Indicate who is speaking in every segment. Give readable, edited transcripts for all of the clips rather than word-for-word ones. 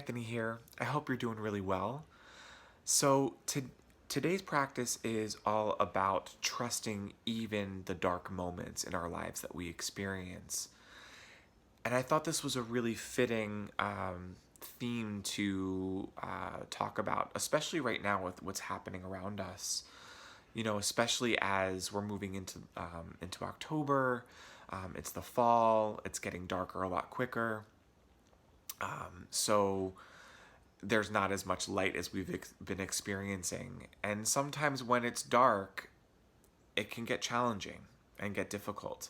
Speaker 1: Anthony here. I hope you're doing really well. Today's practice is all about trusting even the dark moments in our lives that we experience. And I thought this was a really fitting theme to talk about, especially right now with what's happening around us. Especially as we're moving into October. It's the fall. It's getting darker a lot quicker. So there's not as much light as we've been experiencing. And sometimes when it's dark, it can get challenging and get difficult.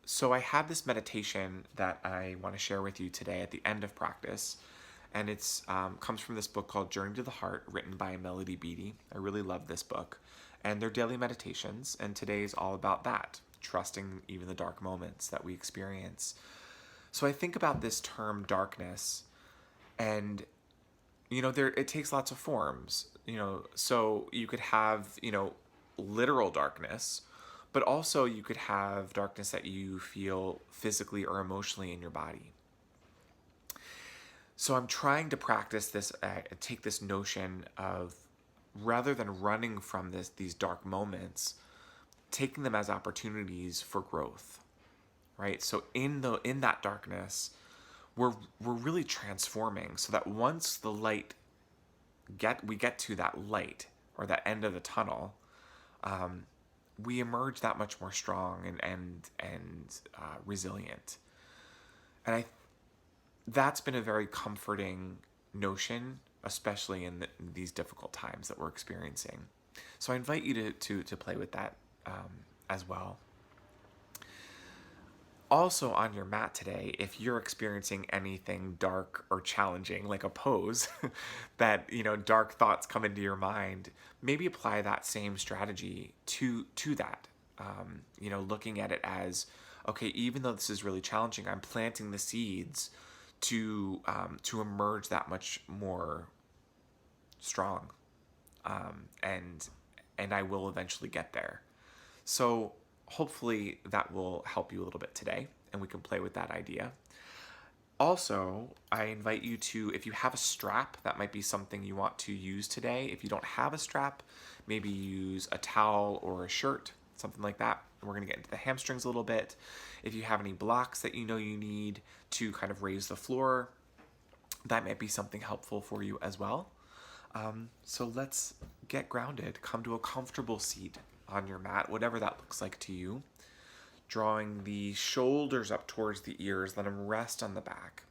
Speaker 1: So I have this meditation that I want to share with you today at the end of practice. And it's comes from this book called Journey to the Heart, written by Melody Beattie. I really love this book. And they're daily meditations. And today's all about that, trusting even the dark moments that we experience. So I think about this term darkness, and there it takes lots of forms. So you could have literal darkness, but also you could have darkness that you feel physically or emotionally in your body. So I'm trying to practice this, take this notion of, rather than running from these dark moments, taking them as opportunities for growth, right? So in that darkness, we're really transforming, so that once the light we get to that light or that end of the tunnel, we emerge that much more strong and resilient. And that's been a very comforting notion, especially in these difficult times that we're experiencing. So I invite you to play with that as well. Also, on your mat today, if you're experiencing anything dark or challenging, like a pose, that dark thoughts come into your mind, maybe apply that same strategy to that. Looking at it as, okay, even though this is really challenging, I'm planting the seeds to emerge that much more strong, and I will eventually get there. So hopefully that will help you a little bit today, and we can play with that idea. Also, I invite you to, if you have a strap, that might be something you want to use today. If you don't have a strap, maybe use a towel or a shirt, something like that. We're going to get into the hamstrings a little bit. If you have any blocks that you need to kind of raise the floor, that might be something helpful for you as well. So let's get grounded. Come to a comfortable seat on your mat, whatever that looks like to you. Drawing the shoulders up towards the ears, let them rest on the back.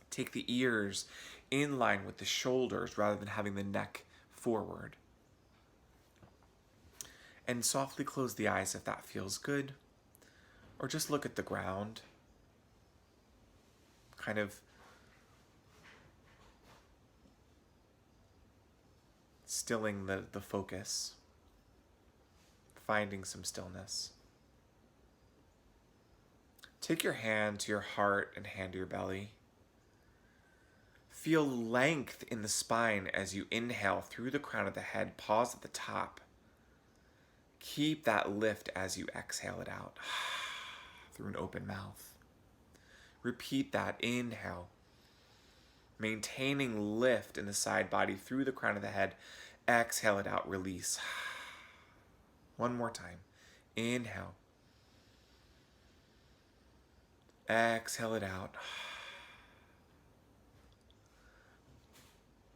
Speaker 1: Take the ears in line with the shoulders rather than having the neck forward. And softly close the eyes if that feels good. Or just look at the ground. Kind of stilling the focus. Finding some stillness. Take your hand to your heart and hand to your belly. Feel length in the spine as you inhale through the crown of the head. Pause at the top. Keep that lift as you exhale it out through an open mouth. Repeat that. Inhale. Maintaining lift in the side body through the crown of the head. Exhale it out. Release. One more time. Inhale. Exhale it out.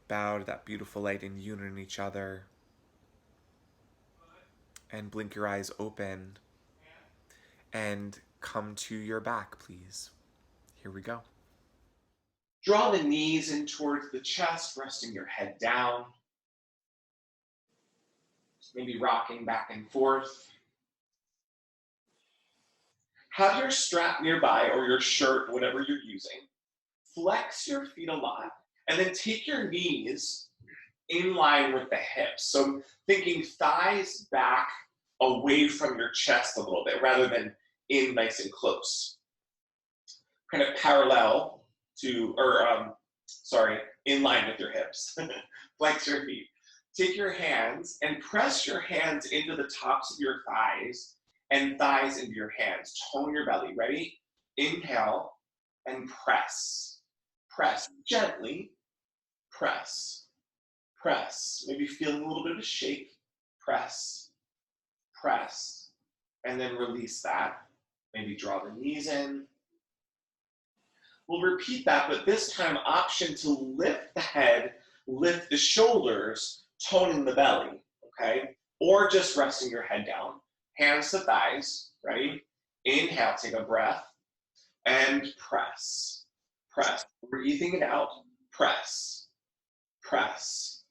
Speaker 1: Bow to that beautiful light in union in each other. And blink your eyes open. And come to your back, please. Here we go. Draw the knees in towards the chest, resting your head down. Maybe rocking back and forth. Have your strap nearby or your shirt, whatever you're using. Flex your feet a lot, and then take your knees in line with the hips. So thinking thighs back away from your chest a little bit rather than in nice and close. Kind of parallel to, in line with your hips. Flex your feet. Take your hands and press your hands into the tops of your thighs and thighs into your hands. Tone your belly. Ready? Inhale and press. Press gently, press, press. Maybe feeling a little bit of a shake, press, press, and then release that. Maybe draw the knees in. We'll repeat that, but this time option to lift the head, lift the shoulders, toning the belly, okay? Or just resting your head down. Hands to thighs, ready? Inhale, take a breath, and press, press. Breathing it out, press, press,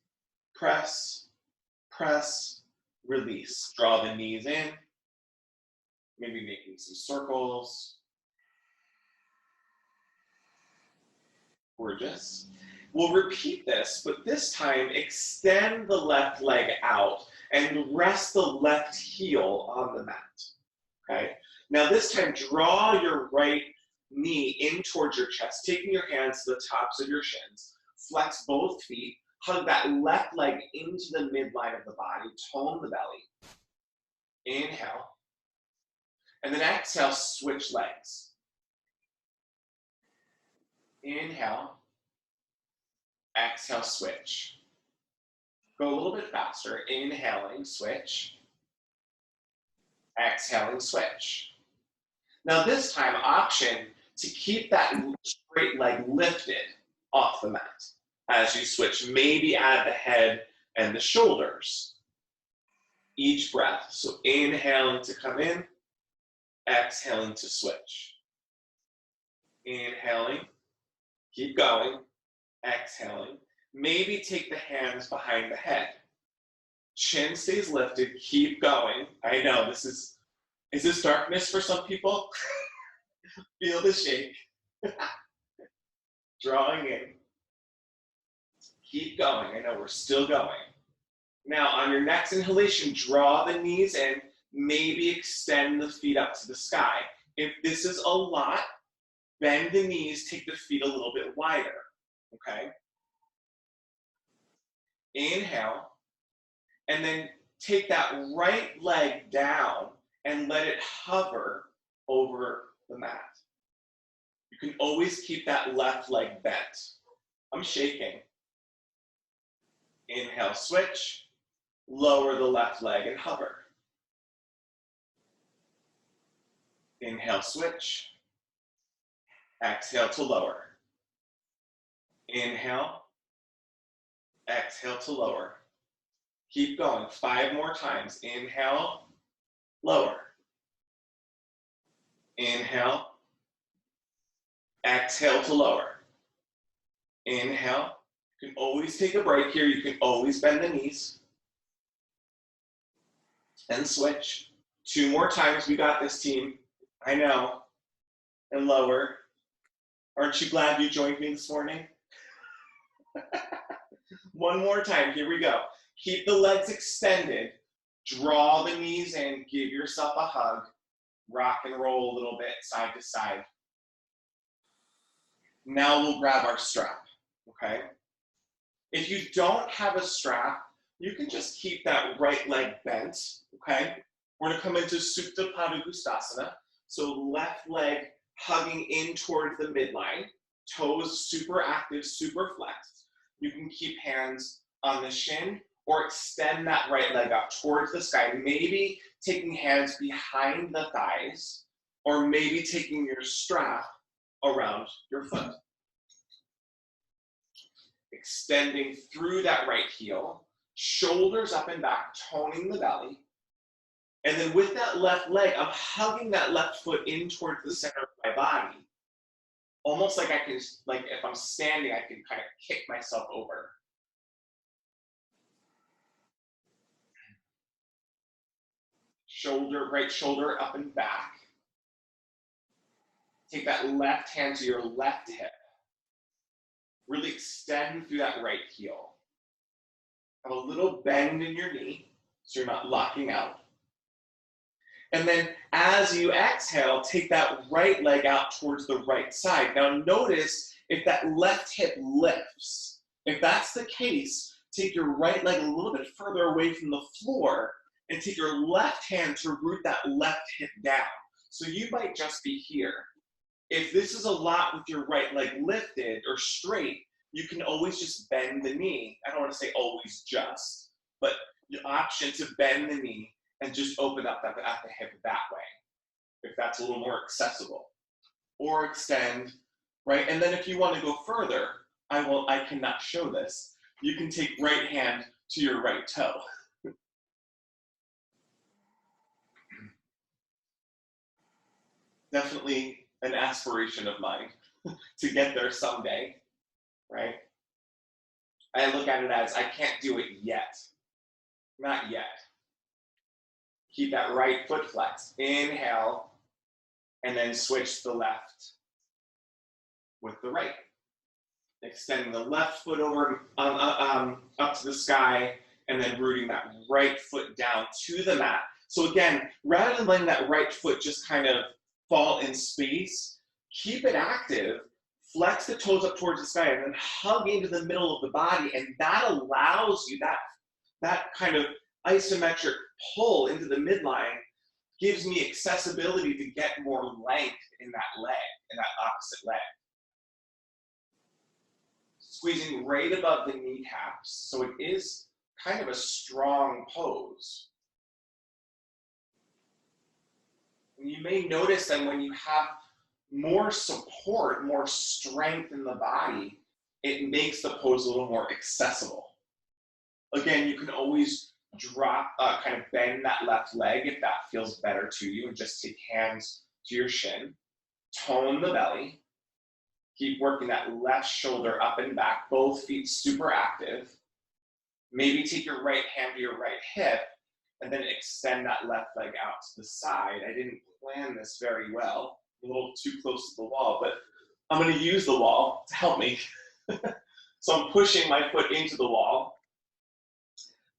Speaker 1: press, press, release. Draw the knees in, maybe making some circles. Gorgeous. We'll repeat this, but this time extend the left leg out and rest the left heel on the mat. Okay? Now this time, draw your right knee in towards your chest, taking your hands to the tops of your shins. Flex both feet. Hug that left leg into the midline of the body. Tone the belly. Inhale. And then exhale, switch legs. Inhale, exhale, switch. Go a little bit faster. Inhaling, switch. Exhaling, switch. Now this time, option to keep that straight leg lifted off the mat as you switch. Maybe add the head and the shoulders. Each breath. So inhaling to come in, exhaling to switch. Inhaling. Keep going, exhaling. Maybe take the hands behind the head. Chin stays lifted, keep going. I know is this darkness for some people? Feel the shake. Drawing in. Keep going, I know we're still going. Now on your next inhalation, draw the knees in, maybe extend the feet up to the sky. If this is a lot, bend the knees, take the feet a little bit wider, okay? Inhale, and then take that right leg down and let it hover over the mat. You can always keep that left leg bent. I'm shaking. Inhale, switch, lower the left leg and hover. Inhale, switch. Exhale to lower. Inhale. Exhale to lower. Keep going. 5 more times. Inhale. Lower. Inhale. Exhale to lower. Inhale. You can always take a break here. You can always bend the knees. And switch. 2 more times. We got this, team. I know. And lower. Aren't you glad you joined me this morning? 1 more time, here we go. Keep the legs extended. Draw the knees in, give yourself a hug. Rock and roll a little bit, side to side. Now we'll grab our strap, okay? If you don't have a strap, you can just keep that right leg bent, okay? We're gonna come into Supta Padangusthasana. So left leg hugging in towards the midline, toes super active, super flexed. You can keep hands on the shin or extend that right leg up towards the sky, maybe taking hands behind the thighs, or maybe taking your strap around your foot. Extending through that right heel, shoulders up and back, toning the belly. And then with that left leg, I'm hugging that left foot in towards the center of my body. Almost like I can, like if I'm standing, I can kind of kick myself over. Shoulder, right shoulder up and back. Take that left hand to your left hip. Really extend through that right heel. Have a little bend in your knee so you're not locking out. And then as you exhale, take that right leg out towards the right side. Now notice if that left hip lifts. If that's the case, take your right leg a little bit further away from the floor and take your left hand to root that left hip down. So you might just be here. If this is a lot with your right leg lifted or straight, you can always just bend the knee. I don't want to say always just, but the option to bend the knee and just open up at the hip that way, if that's a little more accessible. Or extend, right? And then if you want to go further, I cannot show this. You can take right hand to your right toe. Definitely an aspiration of mine to get there someday, right? I look at it as I can't do it yet. Not yet. Keep that right foot flexed. Inhale, and then switch the left with the right. Extending the left foot over up to the sky, and then rooting that right foot down to the mat. So again, rather than letting that right foot just kind of fall in space, keep it active, flex the toes up towards the sky, and then hug into the middle of the body, and that allows you, that kind of isometric pull into the midline gives me accessibility to get more length in that leg, in that opposite leg. Squeezing right above the kneecaps, so it is kind of a strong pose. And you may notice that when you have more support, more strength in the body, it makes the pose a little more accessible. Again, you can always drop, kind of bend that left leg if that feels better to you, and just take hands to your shin. Tone the belly. Keep working that left shoulder up and back, both feet super active. Maybe take your right hand to your right hip, and then extend that left leg out to the side. I didn't plan this very well, a little too close to the wall, but I'm going to use the wall to help me. So I'm pushing my foot into the wall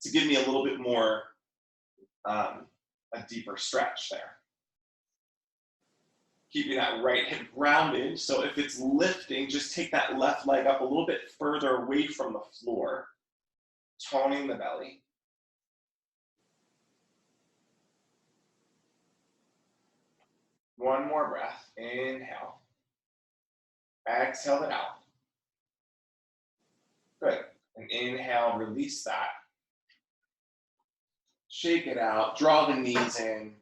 Speaker 1: to give me a little bit more, a deeper stretch there. Keeping that right hip grounded, so if it's lifting, just take that left leg up a little bit further away from the floor, toning the belly. One more breath, inhale. Exhale it out. Good, and inhale, release that. Shake it out, draw the knees in,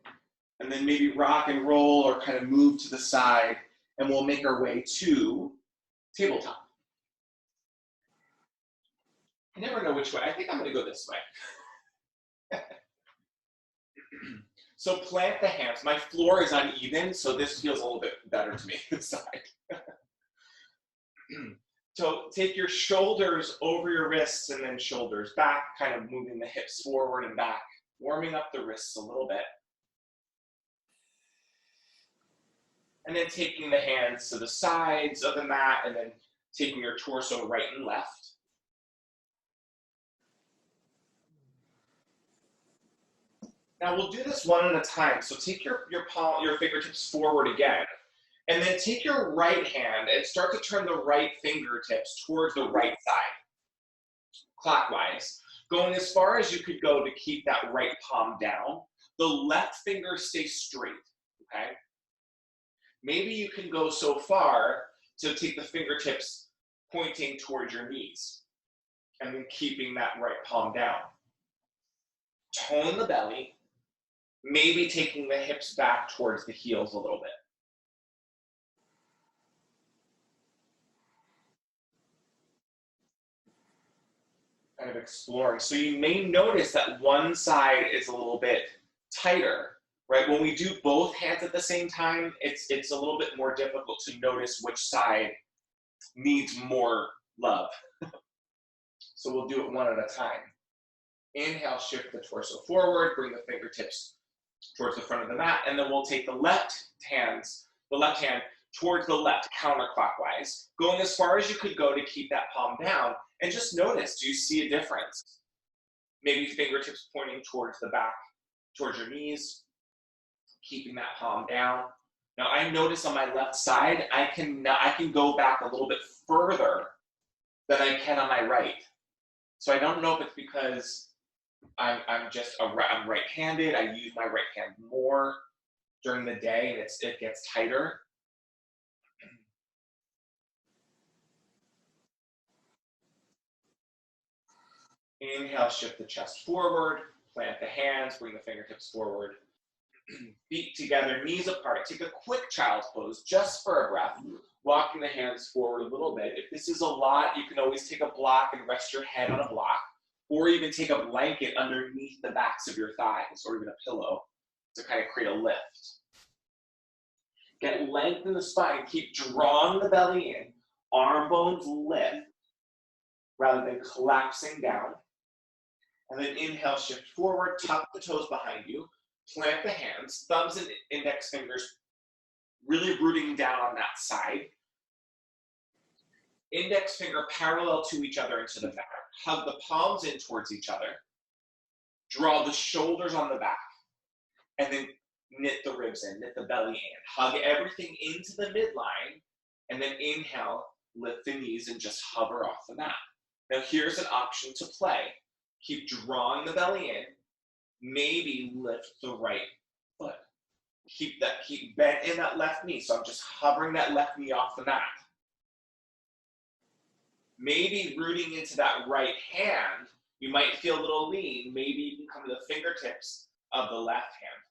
Speaker 1: and then maybe rock and roll or kind of move to the side, and we'll make our way to tabletop. I never know which way. I think I'm going to go this way. So plant the hands. My floor is uneven, so this feels a little bit better to me this side. So take your shoulders over your wrists and then shoulders back, kind of moving the hips forward and back, warming up the wrists a little bit. And then taking the hands to the sides of the mat, and then taking your torso right and left. Now we'll do this one at a time. So take your fingertips forward again, and then take your right hand and start to turn the right fingertips towards the right side, clockwise, going as far as you could go to keep that right palm down. The left finger stays straight, okay? Maybe you can go so far to take the fingertips pointing towards your knees, and then keeping that right palm down. Tone the belly, maybe taking the hips back towards the heels a little bit. Kind of exploring. So you may notice that one side is a little bit tighter, right? When we do both hands at the same time, it's a little bit more difficult to notice which side needs more love. So we'll do it one at a time. Inhale, shift the torso forward, bring the fingertips towards the front of the mat, and then we'll take the left hand towards the left, counterclockwise, going as far as you could go to keep that palm down, and just notice, do you see a difference? Maybe fingertips pointing towards the back, towards your knees, keeping that palm down. Now I notice on my left side, I can go back a little bit further than I can on my right. So I don't know if it's because I'm right-handed. I use my right hand more during the day, and it gets tighter. Inhale, shift the chest forward, plant the hands, bring the fingertips forward. Feet together, knees apart. Take a quick child's pose just for a breath, walking the hands forward a little bit. If this is a lot, you can always take a block and rest your head on a block, or even take a blanket underneath the backs of your thighs, or even a pillow to kind of create a lift. Get length in the spine. Keep drawing the belly in. Arm bones lift rather than collapsing down. And then inhale, shift forward, tuck the toes behind you, plant the hands, thumbs and index fingers really rooting down on that side. Index finger parallel to each other into the mat. Hug the palms in towards each other. Draw the shoulders on the back. And then knit the ribs in, knit the belly in. Hug everything into the midline. And then inhale, lift the knees and just hover off the mat. Now here's an option to play. Keep drawing the belly in. Maybe lift the right foot. Keep bent in that left knee. So I'm just hovering that left knee off the mat. Maybe rooting into that right hand, you might feel a little lean. Maybe you can come to the fingertips of the left hand.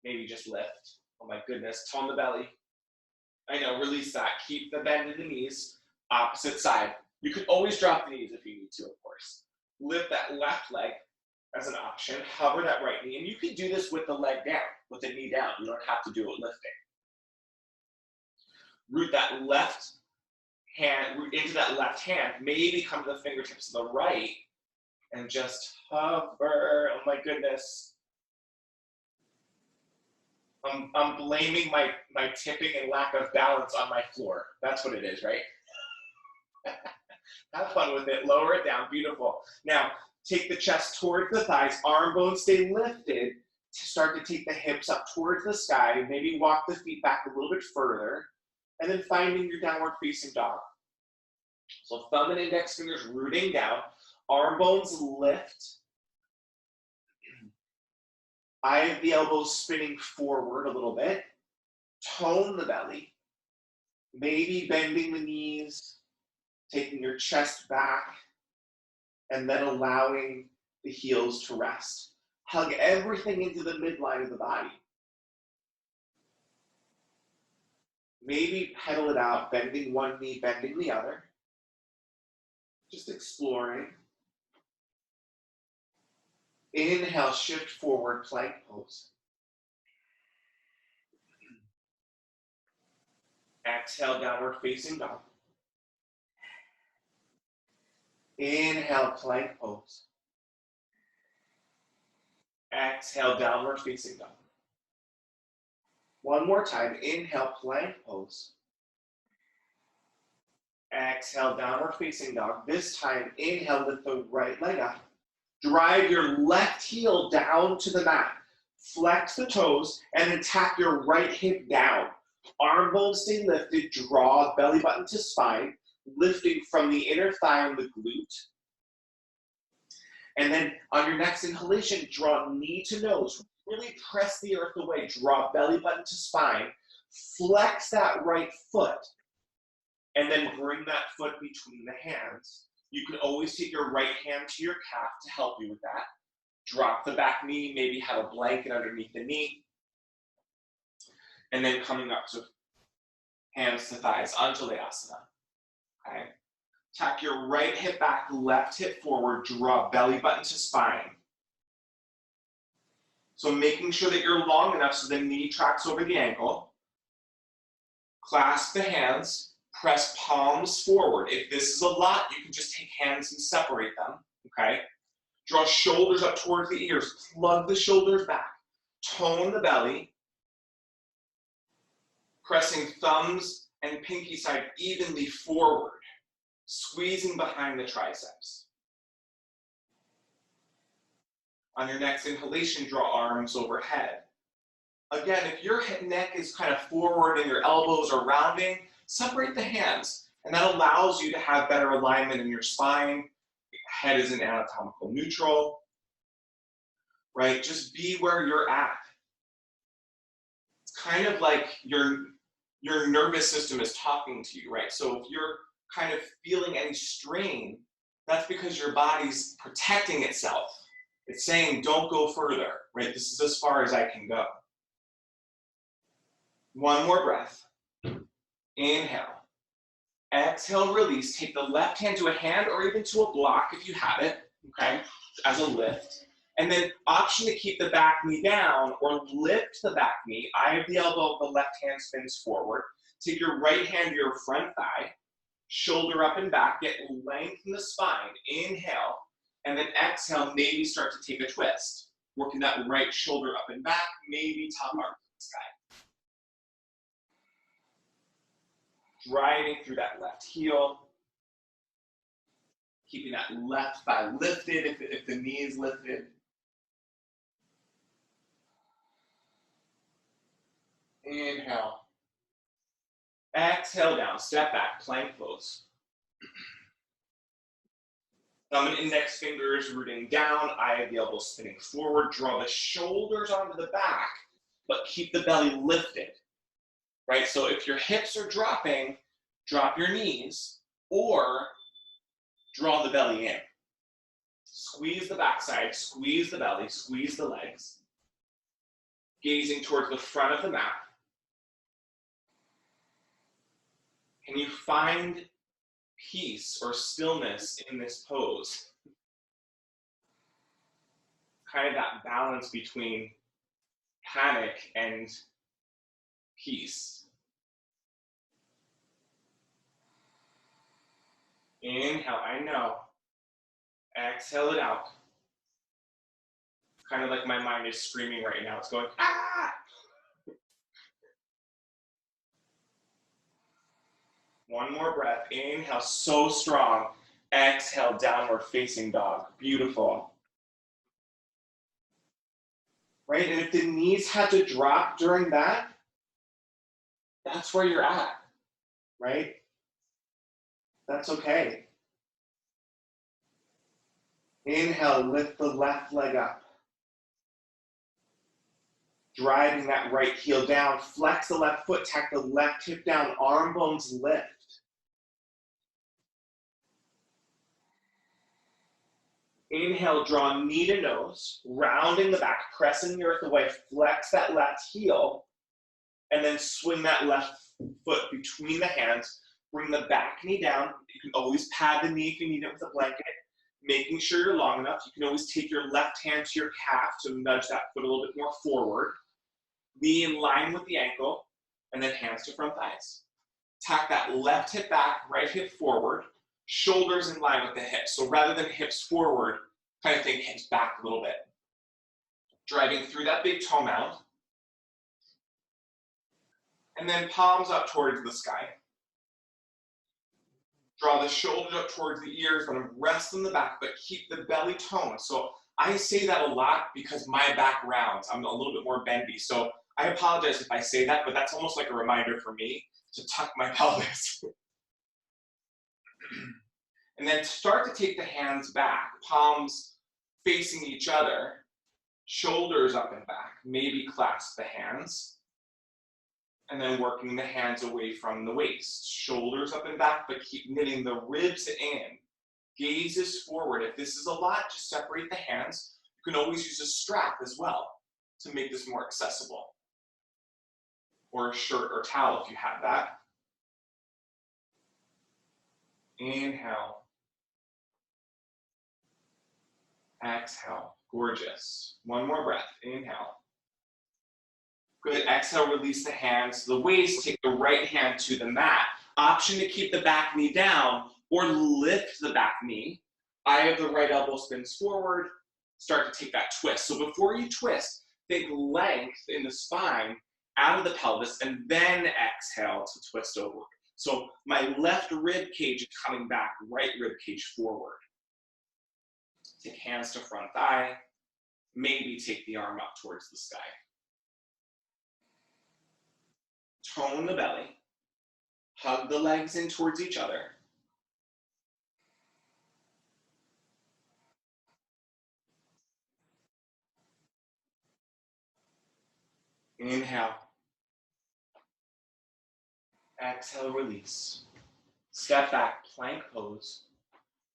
Speaker 1: Maybe just lift. Oh my goodness, tone the belly. I know, release that. Keep the bend in the knees. Opposite side. You can always drop the knees if you need to, of course. Lift that left leg as an option. Hover that right knee. And you can do this with the leg down, with the knee down. You don't have to do it lifting. Root that left hand, root into that left hand. Maybe come to the fingertips of the right and just hover. Oh my goodness. I'm blaming my tipping and lack of balance on my floor. That's what it is, right? Have fun with it. Lower it down. Beautiful. Now, take the chest towards the thighs. Arm bones stay lifted. To start to take the hips up towards the sky. Maybe walk the feet back a little bit further. And then finding your downward facing dog. So thumb and index fingers rooting down. Arm bones lift. Eye of the elbows spinning forward a little bit. Tone the belly. Maybe bending the knees. Taking your chest back. And then allowing the heels to rest. Hug everything into the midline of the body. Maybe pedal it out, bending one knee, bending the other. Just exploring. Inhale, shift forward, plank pose. Exhale, downward facing dog. Inhale, plank pose. Exhale, downward facing dog. One more time. Inhale, plank pose. Exhale, downward facing dog. This time, inhale, lift the right leg up. Drive your left heel down to the mat. Flex the toes and then tap your right hip down. Arm bones stay lifted. Draw belly button to spine, lifting from the inner thigh and the glute. And then on your next inhalation, draw knee to nose. Really press the earth away. Draw belly button to spine. Flex that right foot. And then bring that foot between the hands. You can always take your right hand to your calf to help you with that. Drop the back knee, maybe have a blanket underneath the knee. And then coming up to hands to thighs, Anjalayasana. Okay. Tack your right hip back, left hip forward, draw belly button to spine. So making sure that you're long enough so the knee tracks over the ankle. Clasp the hands. Press palms forward. If this is a lot, you can just take hands and separate them, okay? Draw shoulders up towards the ears. Plug the shoulders back. Tone the belly. Pressing thumbs and pinky side evenly forward. Squeezing behind the triceps. On your next inhalation, draw arms overhead. Again, if your neck is kind of forward and your elbows are rounding, separate the hands, and that allows you to have better alignment in your spine. Head is in anatomical neutral, right? Just be where you're at. It's kind of like your nervous system is talking to you, right? So if you're kind of feeling any strain, That's because your body's protecting itself. It's saying, don't go further, right? This is as far as I can go. One more breath. Inhale. Exhale, release. Take the left hand to a hand or even to a block if you have it, okay, as a lift. And then option to keep the back knee down or lift the back knee. Eye of the elbow, the left hand spins forward. Take your right hand to your front thigh, shoulder up and back, get length in the spine. Inhale, and then exhale, maybe start to take a twist. Working that right shoulder up and back, maybe top arm to the sky. Driving through that left heel. Keeping that left thigh lifted if the knee is lifted. Inhale. Exhale down, step back, plank pose. Thumb and index fingers rooting down, eye of the elbow spinning forward. Draw the shoulders onto the back, but keep the belly lifted, right? So if your hips are dropping, drop your knees, or draw the belly in. Squeeze the backside, squeeze the belly, squeeze the legs. Gazing towards the front of the mat. Can you find peace or stillness in this pose? Kind of that balance between panic and peace. Inhale, I know. Exhale it out. Kind of like my mind is screaming right now. It's going, ah! One more breath. Inhale, so strong. Exhale, downward facing dog. Beautiful. Right? And if the knees had to drop during that, that's where you're at, right? That's okay. Inhale, lift the left leg up. Driving that right heel down. Flex the left foot, tack the left hip down, arm bones lift. Inhale, draw knee to nose, rounding the back, pressing the earth away, flex that left heel, and then swing that left foot between the hands. Bring the back knee down. You can always pad the knee if you need it with a blanket, making sure you're long enough. You can always take your left hand to your calf to nudge that foot a little bit more forward. Knee in line with the ankle, and then hands to front thighs. Tack that left hip back, right hip forward, shoulders in line with the hips. So rather than hips forward, kind of think hips back a little bit. Driving through that big toe mound. And then palms up towards the sky. Draw the shoulders up towards the ears, let them rest in the back, but keep the belly toned. So I say that a lot because my back rounds. I'm a little bit more bendy. So I apologize if I say that, but that's almost like a reminder for me to tuck my pelvis. And then start to take the hands back, palms facing each other, shoulders up and back, maybe clasp the hands. And then working the hands away from the waist, shoulders up and back, but keep knitting the ribs in. Gazes forward. If this is a lot, just separate the hands. You can always use a strap as well to make this more accessible. Or a shirt or towel if you have that. Inhale. Exhale. Gorgeous. One more breath. Inhale. Good. Exhale, release the hands to the waist. Take the right hand to the mat. Option to keep the back knee down or lift the back knee. Eye of the right elbow spins forward. Start to take that twist. So before you twist, think length in the spine out of the pelvis and then exhale to twist over. So my left rib cage is coming back, right rib cage forward. Take hands to front thigh. Maybe take the arm up towards the sky. Tone the belly. Hug the legs in towards each other. Inhale. Exhale, release. Step back, plank pose.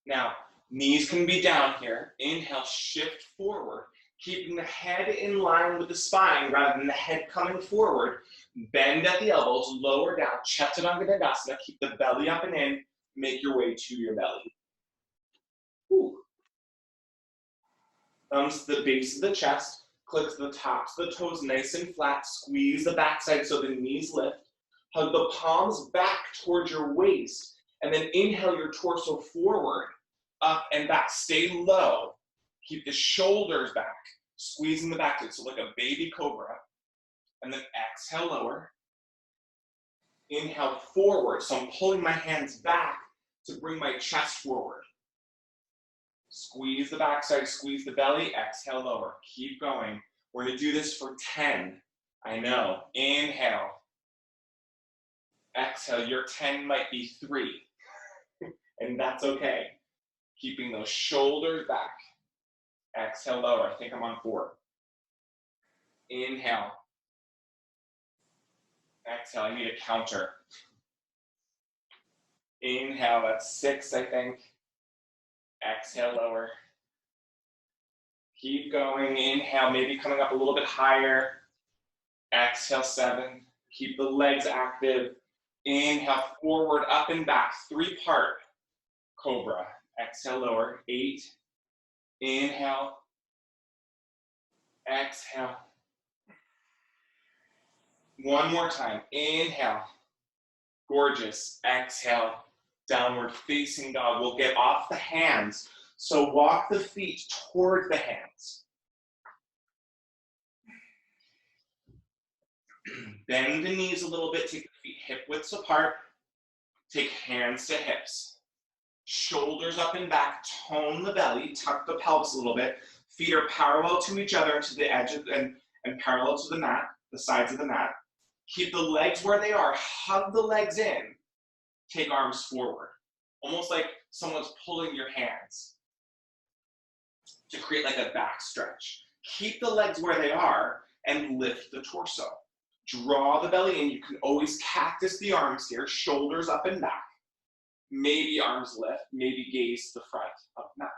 Speaker 1: Now, Knees can be down here. Inhale, shift forward, keeping the head in line with the spine rather than the head coming forward. Bend at the elbows, lower down, Chaturanga Dandasana. Keep the belly up and in. Make your way to your belly. Whew. Thumbs to the base of the chest. Click to the tops of the toes nice and flat. Squeeze the backside so the knees lift. Hug the palms back towards your waist. And then inhale your torso forward, up and back. Stay low. Keep the shoulders back. Squeezing the back, so like a baby cobra. And then exhale, lower. Inhale, forward. So I'm pulling my hands back to bring my chest forward. Squeeze the backside, squeeze the belly, exhale, lower. Keep going. We're gonna do this for 10. I know. Inhale. Exhale, your 10 might be 3. And that's okay. Keeping those shoulders back. Exhale, lower. I think I'm on 4. Inhale. Exhale, I need a counter. Inhale, that's 6, I think. Exhale, lower. Keep going. Inhale, maybe coming up a little bit higher. Exhale, 7. Keep the legs active. Inhale, forward, up and back. 3-part cobra. Exhale, lower. 8. Inhale. Exhale. One more time. Inhale. Gorgeous. Exhale. Downward facing dog. We'll get off the hands. So walk the feet toward the hands. Bend the knees a little bit. Take the feet hip widths apart. Take hands to hips. Shoulders up and back. Tone the belly. Tuck the pelvis a little bit. Feet are parallel to each other to the edge of, and parallel to the mat, the sides of the mat. Keep the legs where they are. Hug the legs in. Take arms forward. Almost like someone's pulling your hands to create like a back stretch. Keep the legs where they are and lift the torso. Draw the belly in. You can always cactus the arms here, shoulders up and back. Maybe arms lift, maybe gaze to the front of the mat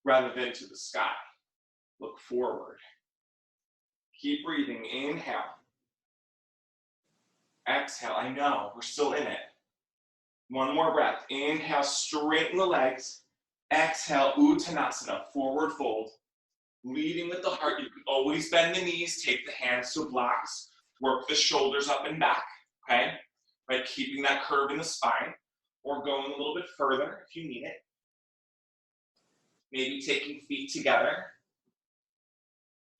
Speaker 1: rather than to the sky. Look forward. Keep breathing. Inhale. Exhale. I know, we're still in it. One more breath. Inhale, straighten the legs. Exhale, Uttanasana, forward fold. Leading with the heart. You can always bend the knees, take the hands to blocks, work the shoulders up and back, okay? Right, keeping that curve in the spine, or going a little bit further if you need it. Maybe taking feet together.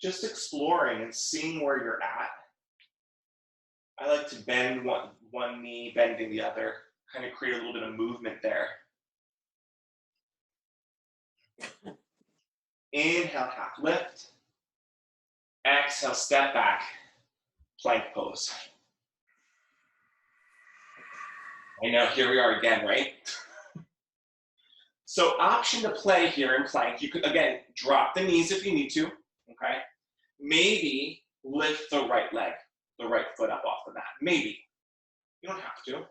Speaker 1: Just exploring and seeing where you're at. I like to bend one knee, bending the other, kind of create a little bit of movement there. Inhale, half lift. Exhale, step back, plank pose. I know, here we are again, right? So option to play here in plank, you could, again, drop the knees if you need to, okay? Maybe lift the right leg, the right foot up off the mat, maybe. You don't have to.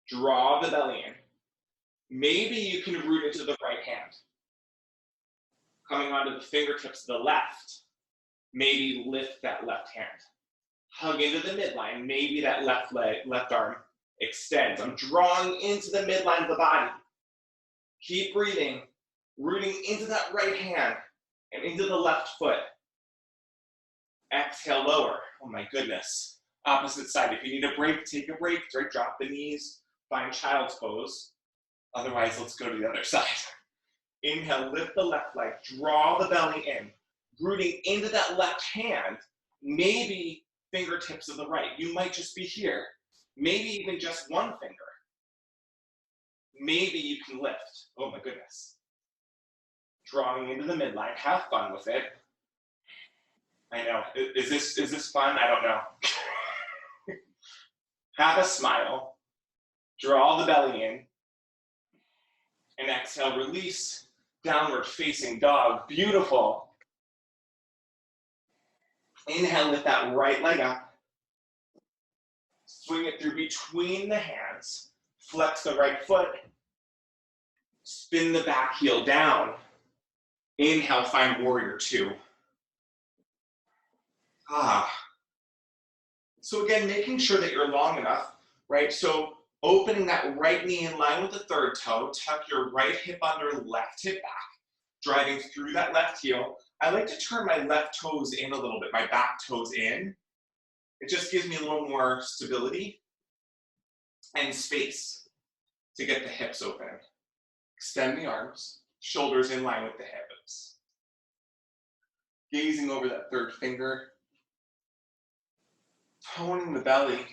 Speaker 1: Draw the belly in. Maybe you can root into the right hand. Coming onto the fingertips of the left, maybe lift that left hand. Hug into the midline, maybe that left arm extends. I'm drawing into the midline of the body. Keep breathing, rooting into that right hand and into the left foot. Exhale, lower. Oh my goodness. Opposite side. If you need a break, take a break. Right? Drop the knees, find child's pose. Otherwise, let's go to the other side. Inhale, lift the left leg, draw the belly in, rooting into that left hand, maybe fingertips of the right. You might just be here. Maybe even just one finger. Maybe you can lift. Oh my goodness. Drawing into the midline. Have fun with it. I know. Is this fun? I don't know. Have a smile. Draw the belly in. And exhale, release. Downward facing dog. Beautiful. Inhale, lift that right leg up. Swing it through between the hands. Flex the right foot. Spin the back heel down. Inhale, find warrior two. So again, making sure that you're long enough, right? So opening that right knee in line with the third toe, tuck your right hip under, left hip back, driving through that left heel. I like to turn my left toes in a little bit, my back toes in. It just gives me a little more stability and space to get the hips open. Extend the arms, shoulders in line with the hips. Gazing over that third finger, toning the belly.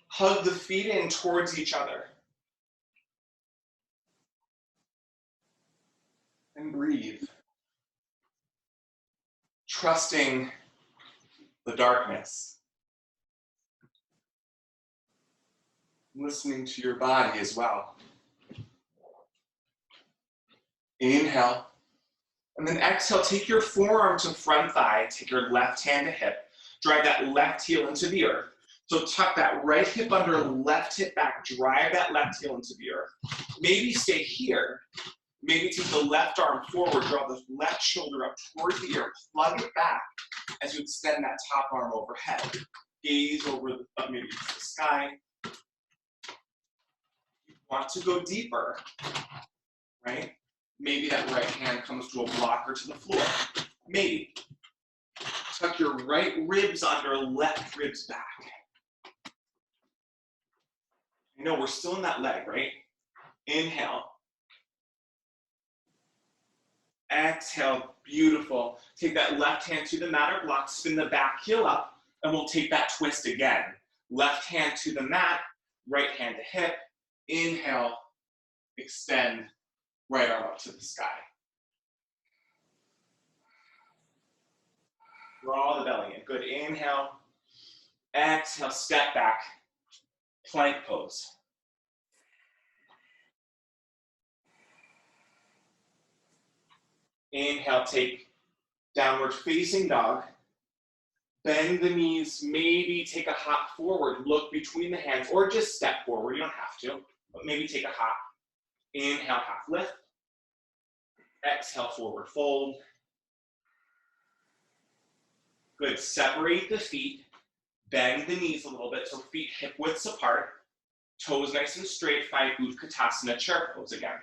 Speaker 1: Hug the feet in towards each other. And breathe. Trusting the darkness. Listening to your body as well. Inhale. And then exhale, take your forearm to front thigh, take your left hand to hip, drive that left heel into the earth. So tuck that right hip under, left hip back, drive that left heel into the earth. Maybe stay here. Maybe take the left arm forward, draw the left shoulder up towards the ear, plug it back as you extend that top arm overhead. Gaze over maybe to the sky. You want to go deeper, right? Maybe that right hand comes to a block or to the floor. Maybe. Tuck your right ribs under, left ribs back. You know, we're still in that leg, right? Inhale. Exhale, beautiful. Take that left hand to the mat or block, spin the back heel up, and we'll take that twist again. Left hand to the mat, right hand to hip. Inhale, extend, right arm up to the sky. Draw the belly in. Good. Inhale. Exhale, step back. Plank pose. Inhale, take downward facing dog. Bend the knees, maybe take a hop forward. Look between the hands or just step forward. You don't have to, but maybe take a hop. Inhale, half lift. Exhale, forward fold. Good. Separate the feet. Bend the knees a little bit so feet hip widths apart. Toes nice and straight. Find Utkatasana chair pose again.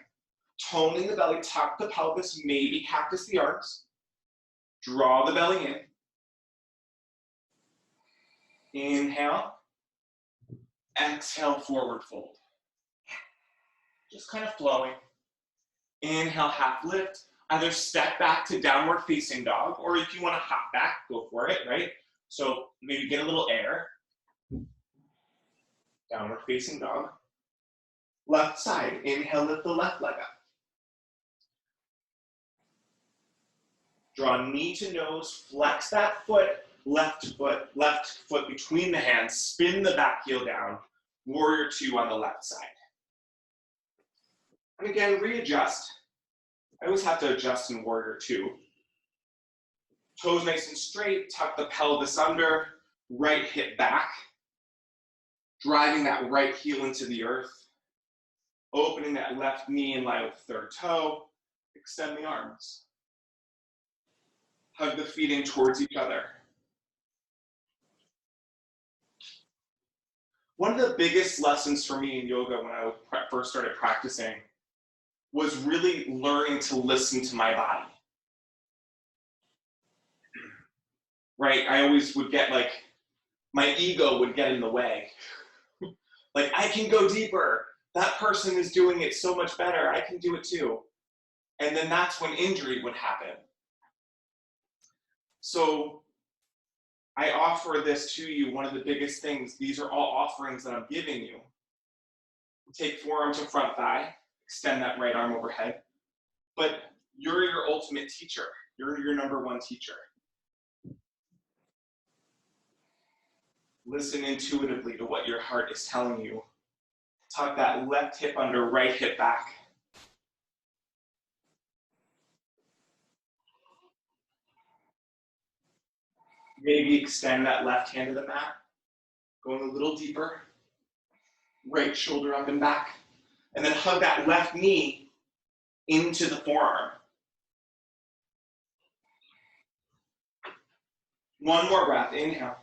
Speaker 1: Toning the belly, tuck the pelvis, maybe cactus the arms. Draw the belly in. Inhale. Exhale, forward fold. Just kind of flowing. Inhale, half lift. Either step back to downward facing dog, or if you want to hop back, go for it, right? So maybe get a little air. Downward facing dog. Left side, inhale, lift the left leg up. Draw knee to nose, flex that foot, left foot between the hands, spin the back heel down, warrior two on the left side. And again, readjust. I always have to adjust in warrior two. Toes nice and straight, tuck the pelvis under, right hip back, driving that right heel into the earth, opening that left knee in line with the third toe, extend the arms. Hug the feet in towards each other. One of the biggest lessons for me in yoga when I first started practicing was really learning to listen to my body. Right? I always would get like, my ego would get in the way. Like, I can go deeper. That person is doing it so much better. I can do it too. And then that's when injury would happen. So I offer this to you, one of the biggest things. These are all offerings that I'm giving you. Take forearm to front thigh, extend that right arm overhead. But you're your ultimate teacher. You're your number one teacher. Listen intuitively to what your heart is telling you. Tuck that left hip under, right hip back. Maybe extend that left hand to the mat. Going a little deeper. Right shoulder up and back. And then hug that left knee into the forearm. One more breath, inhale.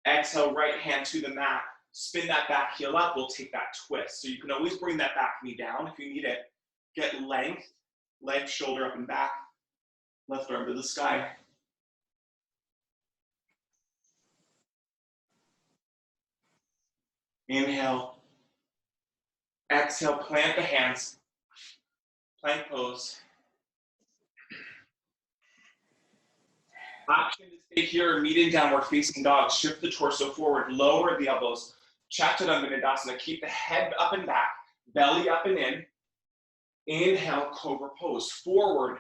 Speaker 1: Exhale, right hand to the mat. Spin that back heel up, we'll take that twist. So you can always bring that back knee down if you need it. Get length, leg, shoulder up and back. Left arm to the sky. Inhale. Exhale, plant the hands. Plank pose. Option to stay here or meet in downward facing dog. Shift the torso forward, lower the elbows. Chaturanga Dandasana. Keep the head up and back, belly up and in. Inhale, cobra pose. Forward,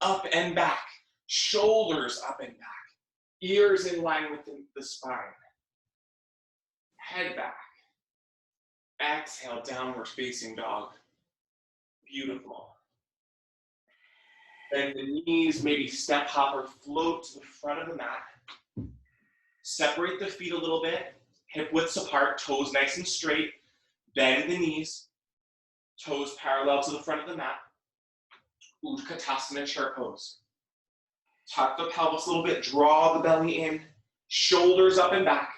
Speaker 1: up and back. Shoulders up and back. Ears in line with the spine. Head back. Exhale, downward facing dog. Beautiful. Bend the knees, maybe step, hop, or float to the front of the mat. Separate the feet a little bit. Hip widths apart, toes nice and straight. Bend the knees. Toes parallel to the front of the mat. Utkatasana chair pose. Tuck the pelvis a little bit, draw the belly in. Shoulders up and back.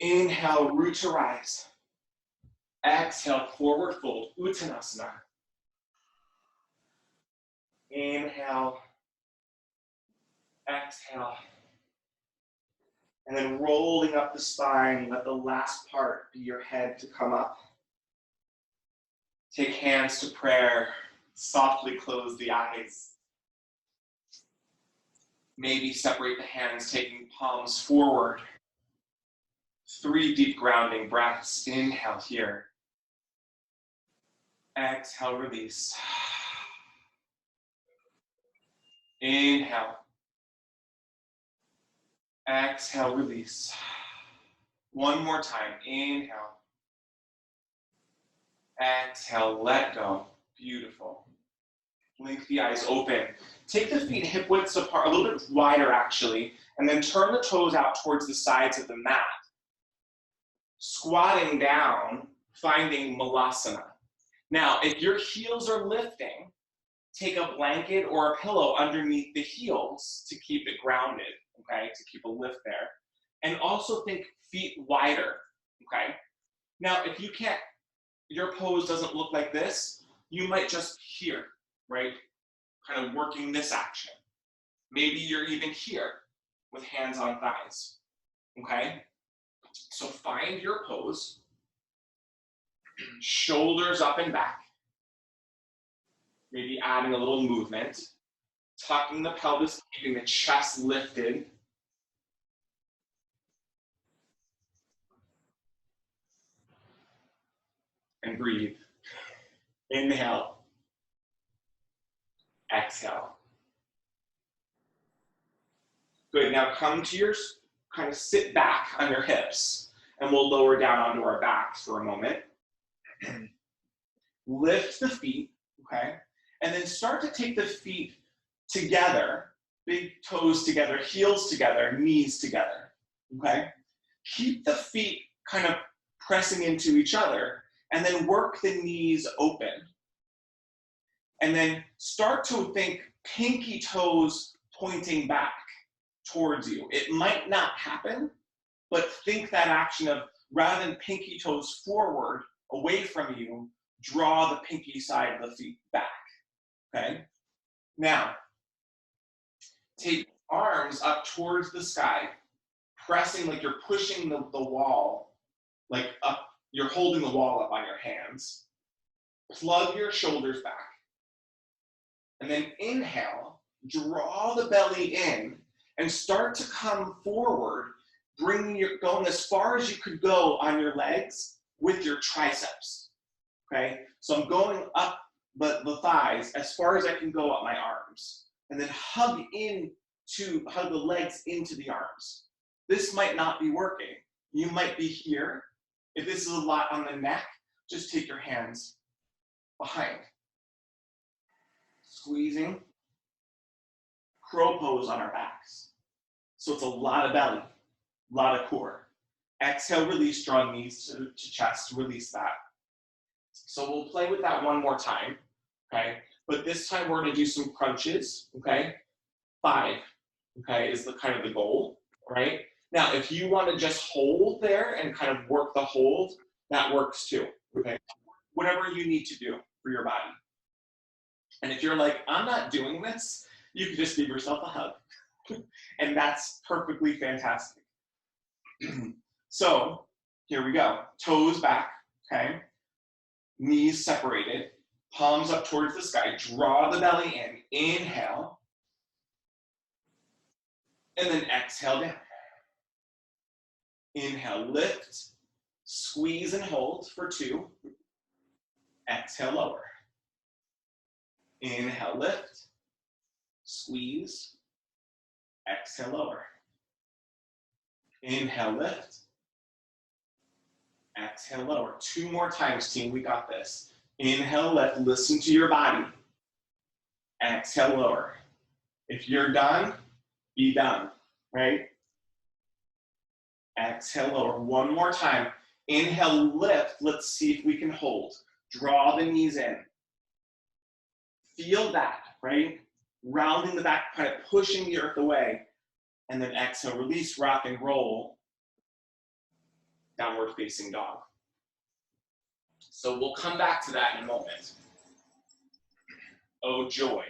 Speaker 1: Inhale, root to rise. Exhale, forward fold, Uttanasana. Inhale, exhale. And then rolling up the spine, let the last part be your head to come up. Take hands to prayer, softly close the eyes. Maybe separate the hands, taking palms forward. 3 deep grounding breaths. Inhale here. Exhale, release. Inhale. Exhale, release. One more time. Inhale. Exhale, let go. Beautiful. Blink the eyes open. Take the feet hip widths apart, a little bit wider actually, and then turn the toes out towards the sides of the mat. Squatting down, finding Malasana. Now, if your heels are lifting, take a blanket or a pillow underneath the heels to keep it grounded, okay, to keep a lift there. And also think feet wider, okay? Now, if you can't, your pose doesn't look like this, you might just here, right? Kind of working this action. Maybe you're even here with hands on thighs, okay? So find your pose, shoulders up and back, maybe adding a little movement, tucking the pelvis, keeping the chest lifted. And breathe. Inhale. Exhale. Good, now come to your, kind of sit back on your hips, and we'll lower down onto our backs for a moment. Lift the feet, okay? And then start to take the feet together, big toes together, heels together, knees together, okay? Keep the feet kind of pressing into each other, and then work the knees open. And then start to think pinky toes pointing back towards you. It might not happen, but think that action of rather than pinky toes forward, away from you, draw the pinky side of the feet back, okay? Now, take arms up towards the sky, pressing like you're pushing the wall, like up, you're holding the wall up on your hands. Plug your shoulders back. And then inhale, draw the belly in, and start to come forward, going as far as you could go on your legs with your triceps, okay? So I'm going up the thighs as far as I can go up my arms, and then hug the legs into the arms. This might not be working. You might be here. If this is a lot on the neck, just take your hands behind. Squeezing. Crow pose on our backs. So it's a lot of belly, a lot of core. Exhale, release, draw knees to chest, release that. So we'll play with that one more time, okay? But this time we're gonna do some crunches, okay? 5, okay, is the kind of the goal, right? Now, if you wanna just hold there and kind of work the hold, that works too, okay? Whatever you need to do for your body. And if you're like, I'm not doing this, you can just give yourself a hug. And that's perfectly fantastic. So here we go. Toes back, okay? Knees separated, palms up towards the sky. Draw the belly in. Inhale. And then exhale down. Inhale, lift, squeeze and hold for 2. Exhale, lower. Inhale, lift, squeeze, exhale, lower. Inhale, lift, exhale, lower. 2 more times, team, we got this. Inhale, lift, listen to your body. Exhale, lower. If you're done, be done, right? Exhale, lower. 1 more time. Inhale, lift. Let's see if we can hold. Draw the knees in. Feel that, right? Rounding the back, kind of pushing the earth away. And then exhale, release, rock and roll. Downward facing dog. So we'll come back to that in a moment. Oh, joy.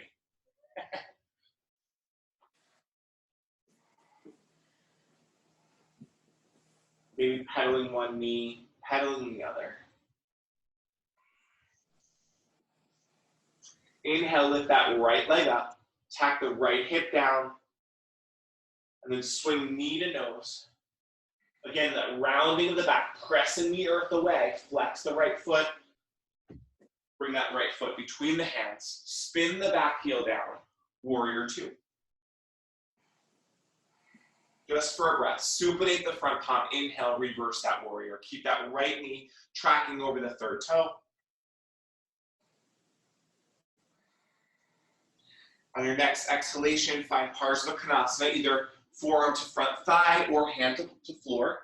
Speaker 1: Maybe pedaling one knee, pedaling the other. Inhale, lift that right leg up. Tack the right hip down. And then swing knee to nose. Again, that rounding of the back, pressing the earth away. Flex the right foot. Bring that right foot between the hands. Spin the back heel down. Warrior 2. Just for a breath. Supinate the front palm. Inhale, reverse that warrior. Keep that right knee tracking over the third toe. On your next exhalation, find Parsva Konasana, either forearm to front thigh or hand to floor.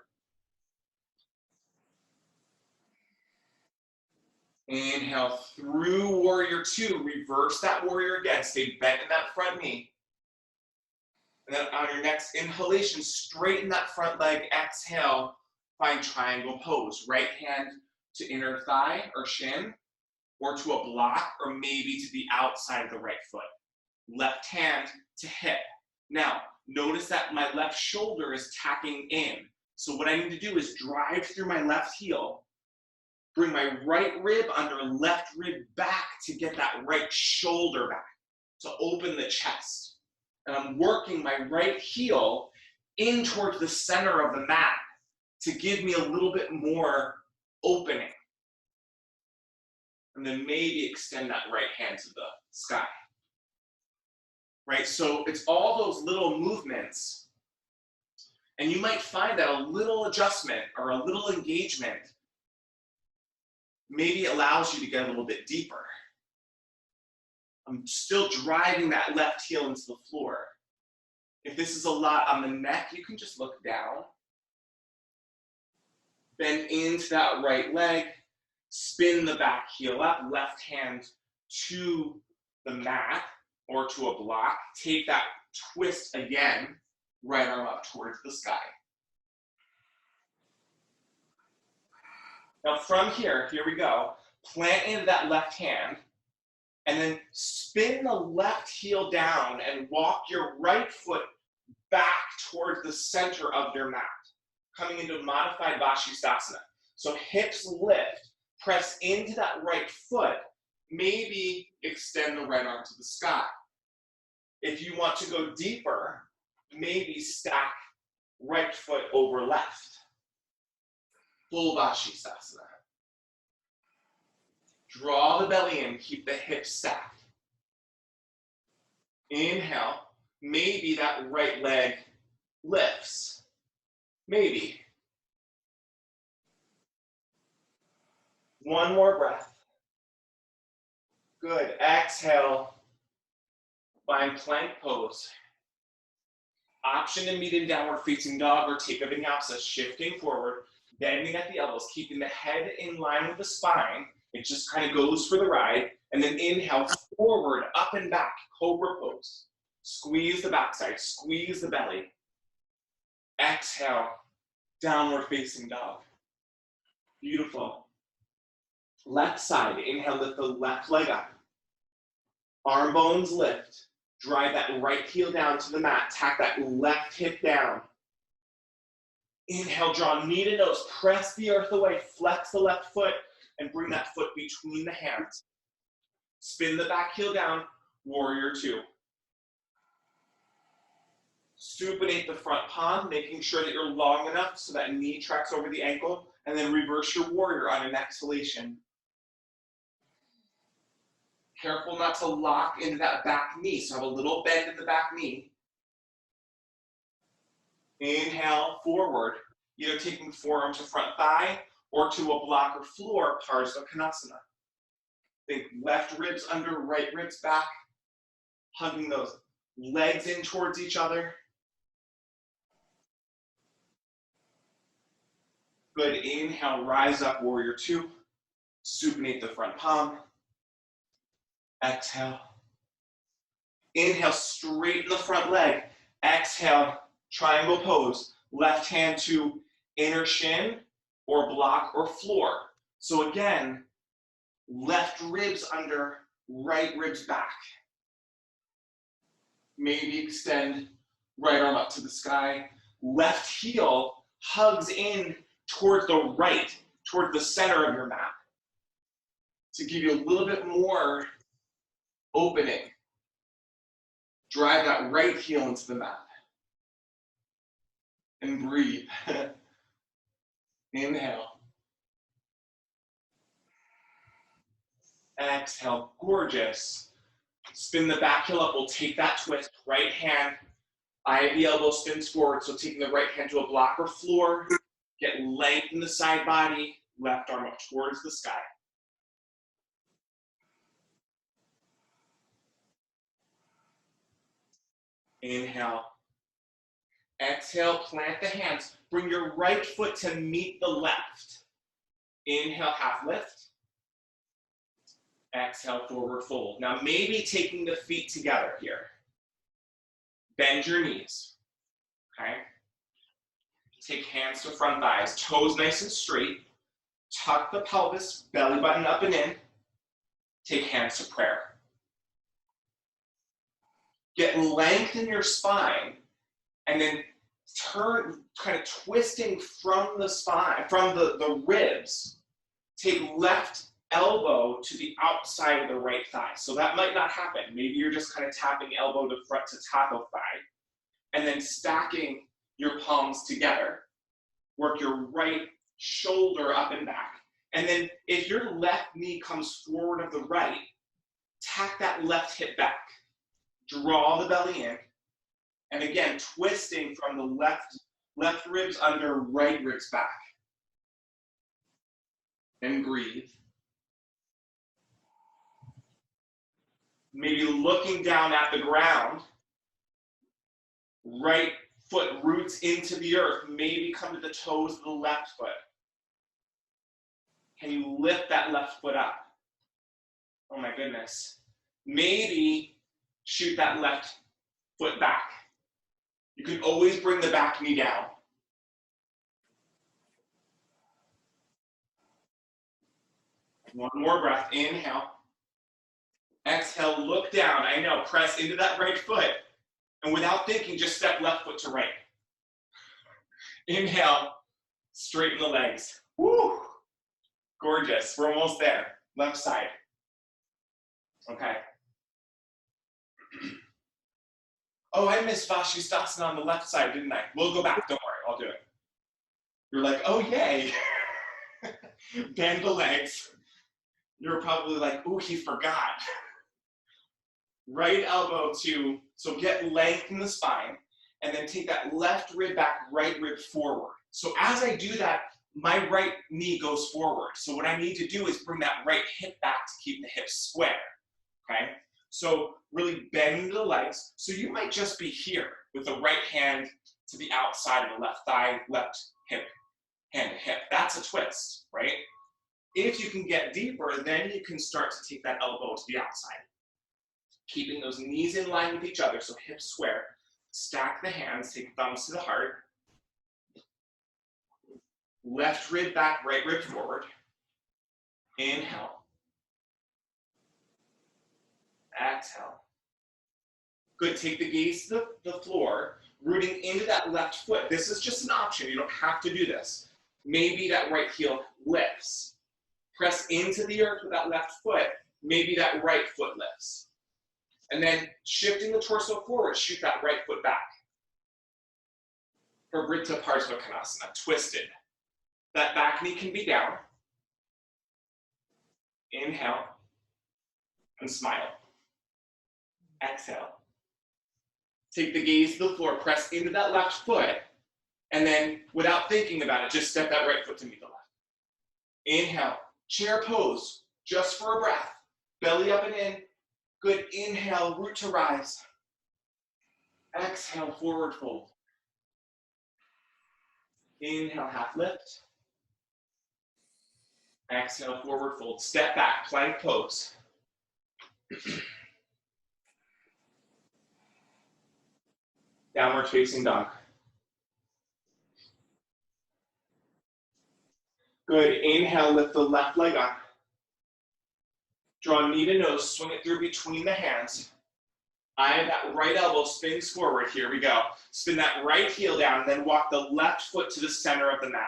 Speaker 1: Inhale through warrior 2. Reverse that warrior again. Stay bent in that front knee. And then on your next inhalation, straighten that front leg. Exhale, find triangle pose. Right hand to inner thigh or shin, or to a block, or maybe to the outside of the right foot. Left hand to hip. Now, notice that my left shoulder is tacking in. So what I need to do is drive through my left heel, bring my right rib under left rib back to get that right shoulder back, to open the chest. And I'm working my right heel in towards the center of the mat to give me a little bit more opening. And then maybe extend that right hand to the sky. Right, so it's all those little movements. And you might find that a little adjustment or a little engagement maybe allows you to get a little bit deeper. I'm still driving that left heel into the floor. If this is a lot on the neck, you can just look down. Bend into that right leg. Spin the back heel up. Left hand to the mat or to a block. Take that twist again. Right arm up towards the sky. Now from here we go. Plant into that left hand. And then spin the left heel down and walk your right foot back towards the center of your mat, coming into modified Vashisthasana. So hips lift, press into that right foot, maybe extend the right arm to the sky. If you want to go deeper, maybe stack right foot over left. Full Vashisthasana. Draw the belly in, keep the hips stacked. Inhale, maybe that right leg lifts. Maybe. One more breath. Good. Exhale. Find plank pose. Option to meet in downward facing dog or take a vinyasa, shifting forward, bending at the elbows, keeping the head in line with the spine. It just kind of goes for the ride. And then inhale, forward, up and back, cobra pose. Squeeze the backside, squeeze the belly. Exhale, downward facing dog. Beautiful. Left side, inhale, lift the left leg up. Arm bones lift. Drive that right heel down to the mat. Tack that left hip down. Inhale, draw knee to nose. Press the earth away. Flex the left foot and bring that foot between the hands. Spin the back heel down. Warrior two. Supinate the front palm, making sure that you're long enough so that knee tracks over the ankle, and then reverse your warrior on an exhalation. Careful not to lock into that back knee, so have a little bend in the back knee. Inhale, forward, either taking forearm to front thigh or to a block or floor, Parsva Konasana. Think left ribs under, right ribs back, hugging those legs in towards each other. Good, inhale, rise up, warrior two. Supinate the front palm. Exhale. Inhale, straighten the front leg. Exhale, triangle pose. Left hand to inner shin or block or floor. So again, left ribs under, right ribs back. Maybe extend right arm up to the sky. Left heel hugs in towards the right, toward the center of your mat, to give you a little bit more opening. Drive that right heel into the mat. And breathe. Inhale. Exhale, gorgeous. Spin the back heel up, we'll take that twist, right hand, eye of the elbow spins forward, so taking the right hand to a block or floor, get length in the side body, left arm up towards the sky. Inhale. Exhale, plant the hands. Bring your right foot to meet the left. Inhale, half lift. Exhale, forward fold. Now maybe taking the feet together here. Bend your knees, okay? Take hands to front thighs, toes nice and straight. Tuck the pelvis, belly button up and in. Take hands to prayer. Get length in your spine, and then turn, kind of twisting from the spine, from the ribs. Take left elbow to the outside of the right thigh. So that might not happen. Maybe you're just kind of tapping elbow to front to top of thigh, and then stacking your palms together. Work your right shoulder up and back. And then if your left knee comes forward of the right, tack that left hip back. Draw the belly in. And again, twisting from the left ribs under, right ribs back. And breathe. Maybe looking down at the ground. Right foot roots into the earth. Maybe come to the toes of the left foot. Can you lift that left foot up? Oh my goodness. Maybe shoot that left foot back. You can always bring the back knee down. One more breath. Inhale. Exhale, look down. I know, press into that right foot. And without thinking, just step left foot to right. Inhale, straighten the legs. Woo! Gorgeous. We're almost there. Left side. Okay. Oh, I missed Vashisthasana on the left side, didn't I? We'll go back. Don't worry. I'll do it. You're like, oh, yay. Bend the legs. You're probably like, ooh, he forgot. Right elbow to, so get length in the spine, and then take that left rib back, right rib forward. So as I do that, my right knee goes forward. So what I need to do is bring that right hip back to keep the hips square, okay? So really bend the legs. So you might just be here with the right hand to the outside of the left thigh, left hip, hand to hip. That's a twist, right? If you can get deeper, then you can start to take that elbow to the outside. Keeping those knees in line with each other, so hips square. Stack the hands, take thumbs to the heart. Left rib back, right rib forward. Inhale. Exhale. Good, take the gaze to the floor, rooting into that left foot. This is just an option, you don't have to do this. Maybe that right heel lifts. Press into the earth with that left foot, maybe that right foot lifts. And then shifting the torso forward, shoot that right foot back. For Vritta Parsvakonasana, twisted. That back knee can be down. Inhale and smile. Exhale. Take the gaze to the floor, press into that left foot, and then without thinking about it, just step that right foot to meet the left. Inhale, chair pose, just for a breath. Belly up and in. Good, inhale, root to rise. Exhale, forward fold. Inhale, half lift. Exhale, forward fold. Step back, plank pose. Downward facing dog. Good, inhale, lift the left leg up. Draw knee to nose, swing it through between the hands. That right elbow spins forward, here we go. Spin that right heel down and then walk the left foot to the center of the mat.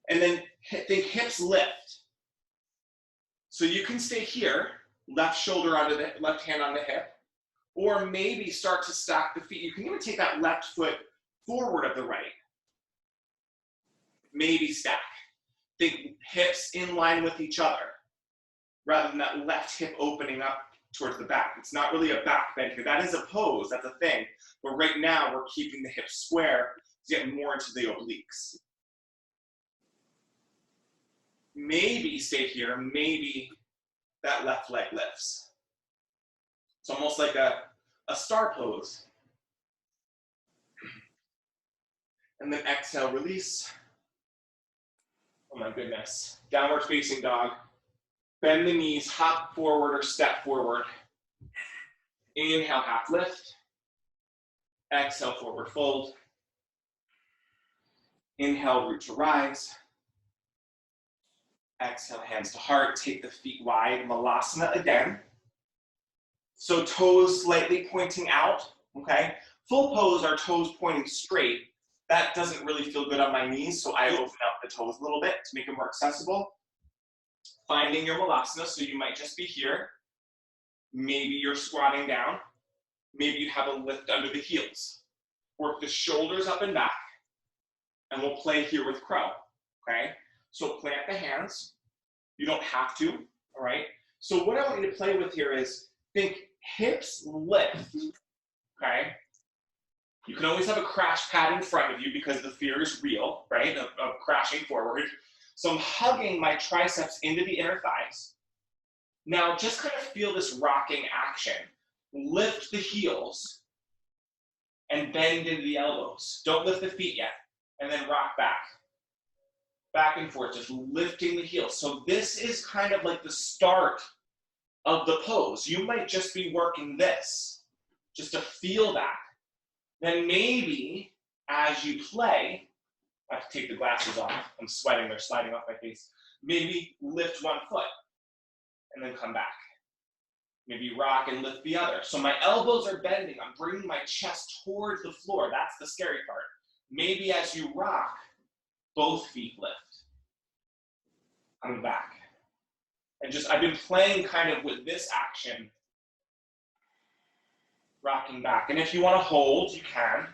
Speaker 1: And then think hips lift. So you can stay here, left shoulder onto the left hand on the hip, or maybe start to stack the feet. You can even take that left foot forward of the right. Maybe stack. Think hips in line with each other, rather than that left hip opening up towards the back. It's not really a back bend here. That is a pose, that's a thing. But right now, we're keeping the hips square to get more into the obliques. Maybe stay here, maybe that left leg lifts. It's almost like a star pose. And then exhale, release. Oh my goodness. Downward facing dog. Bend the knees, hop forward or step forward. Inhale, half lift. Exhale, forward fold. Inhale, root to rise. Exhale, hands to heart. Take the feet wide. Malasana again. So toes slightly pointing out, okay? Full pose, our toes pointing straight. That doesn't really feel good on my knees, so I open up the toes a little bit to make it more accessible. Finding your Malasana, so you might just be here. Maybe you're squatting down. Maybe you have a lift under the heels. Work the shoulders up and back, and we'll play here with crow, okay? So plant the hands. You don't have to, all right? So what I want you to play with here is think hips lift, okay? You can always have a crash pad in front of you because the fear is real, right, of crashing forward. So I'm hugging my triceps into the inner thighs. Now just kind of feel this rocking action. Lift the heels and bend into the elbows. Don't lift the feet yet. And then rock back. Back and forth, just lifting the heels. So this is kind of like the start of the pose. You might just be working this, just to feel that. Then maybe as you play, I have to take the glasses off. I'm sweating, they're sliding off my face. Maybe lift one foot and then come back. Maybe rock and lift the other. So my elbows are bending. I'm bringing my chest towards the floor. That's the scary part. Maybe as you rock, both feet lift. I'm back. And just, I've been playing kind of with this action, rocking back. And if you want to hold, you can.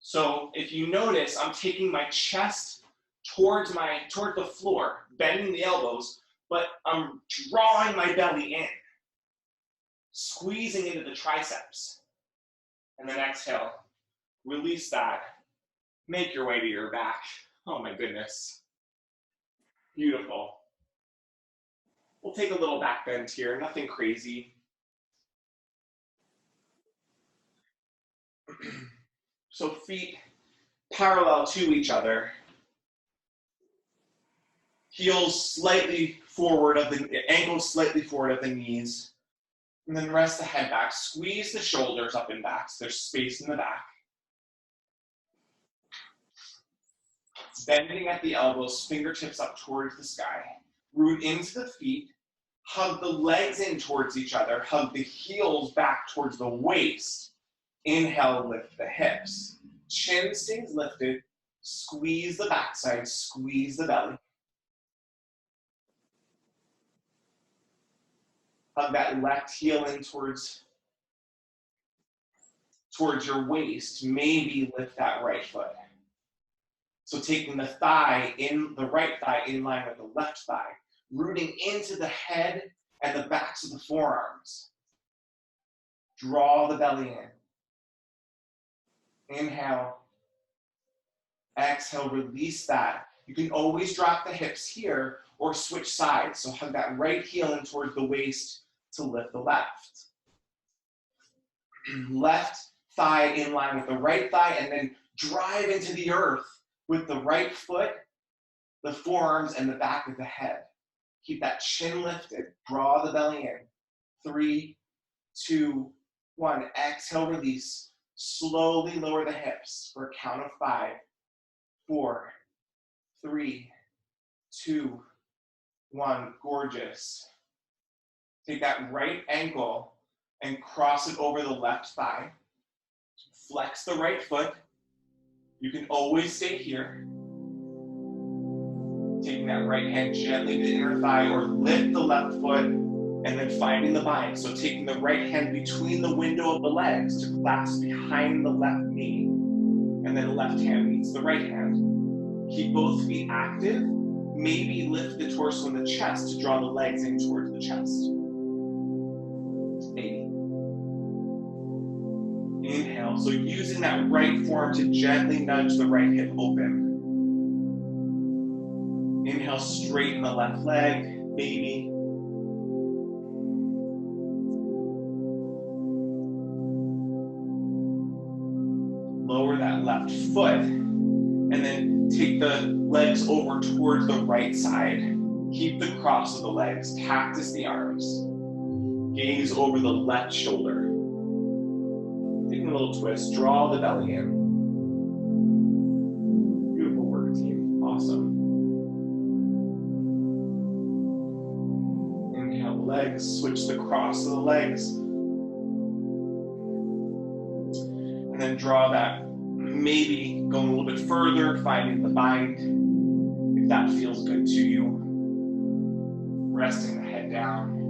Speaker 1: So if you notice, I'm taking my chest towards the floor, bending the elbows, but I'm drawing my belly in, squeezing into the triceps. And then exhale, release that, make your way to your back. Oh my goodness. Beautiful. We'll take a little back bend here, nothing crazy. So feet parallel to each other. Heels slightly forward of the ankles slightly forward of the knees. And then rest the head back. Squeeze the shoulders up and back so there's space in the back. Bending at the elbows, fingertips up towards the sky. Root into the feet. Hug the legs in towards each other. Hug the heels back towards the waist. Inhale, lift the hips. Chin stays lifted. Squeeze the backside, squeeze the belly. Hug that left heel in towards your waist. Maybe lift that right foot. So taking the right thigh in line with the left thigh, rooting into the head and the backs of the forearms. Draw the belly in. Inhale. Exhale, release that. You can always drop the hips here or switch sides. So hug that right heel in towards the waist to lift the left. Left thigh in line with the right thigh, and then drive into the earth with the right foot, the forearms, and the back of the head. Keep that chin lifted. Draw the belly in. 3, 2, 1. Exhale, release. Slowly lower the hips for a count of 5, 4, 3, 2, 1. Gorgeous. Take that right ankle and cross it over the left thigh. Flex the right foot. You can always stay here. Taking that right hand gently to the inner thigh, or lift the left foot and then finding the bind. So taking the right hand between the window of the legs to clasp behind the left knee, and then the left hand meets the right hand. Keep both feet active. Maybe lift the torso and the chest to draw the legs in towards the chest. 80. Inhale. So using that right forearm to gently nudge the right hip open. Inhale, straighten the left leg, baby. Lower that left foot, and then take the legs over towards the right side. Keep the cross of the legs, cactus the arms. Gaze over the left shoulder. Taking a little twist, draw the belly in. Beautiful work, team. Awesome. Inhale, legs, switch the cross of the legs. And then draw that, maybe going a little bit further, finding the bind, if that feels good to you. Resting the head down.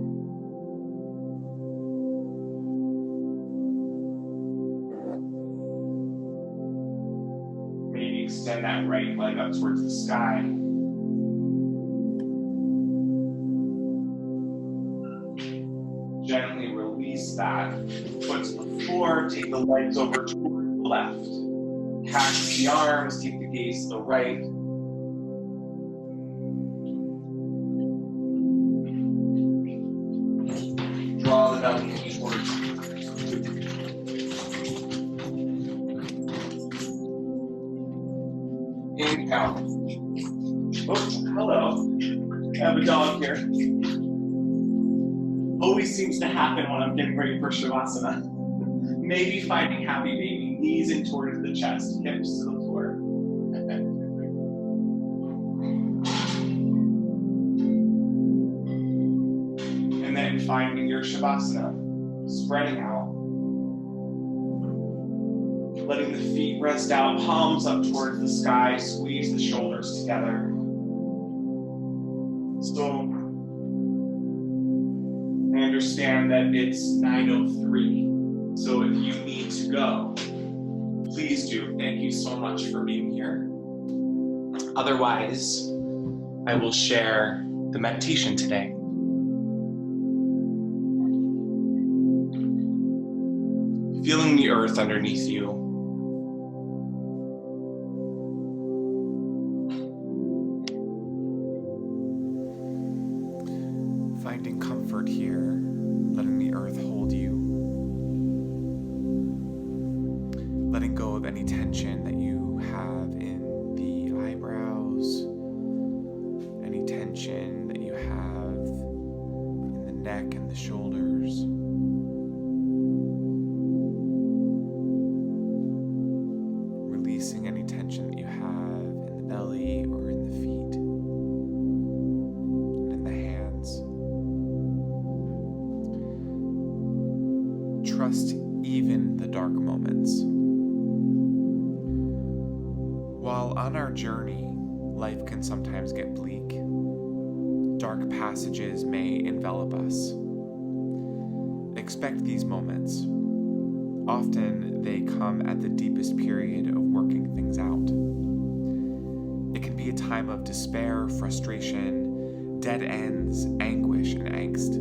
Speaker 1: Maybe extend that right leg up towards the sky. Gently release that. Foot to the floor, take the legs over toward the left. Cactus the arms, keep the gaze to the right. Draw the belly in towards. Inhale. Oh, hello. I have a dog here. Always seems to happen when I'm getting ready for Shavasana. Maybe finding happy baby, knees in towards the chest, hips to the floor. And then finding your Shavasana, spreading out. Letting the feet rest out, palms up towards the sky, squeeze the shoulders together. So, I understand that it's 9:03, so if you need to go, please do. Thank you so much for being here. Otherwise, I will share the meditation today. Feeling the earth underneath you. Finding comfort here, letting the earth hold you. Letting go of any tension that you have in the eyebrows, any tension tension that you have in the neck and the shoulders. Releasing any tension that you have in the belly or in the feet and in the hands. Trust even the dark moments. While on our journey, life can sometimes get bleak. Dark passages may envelop us. Expect these moments. Often they come at the deepest period of working things out. It can be a time of despair, frustration, dead ends, anguish, and angst.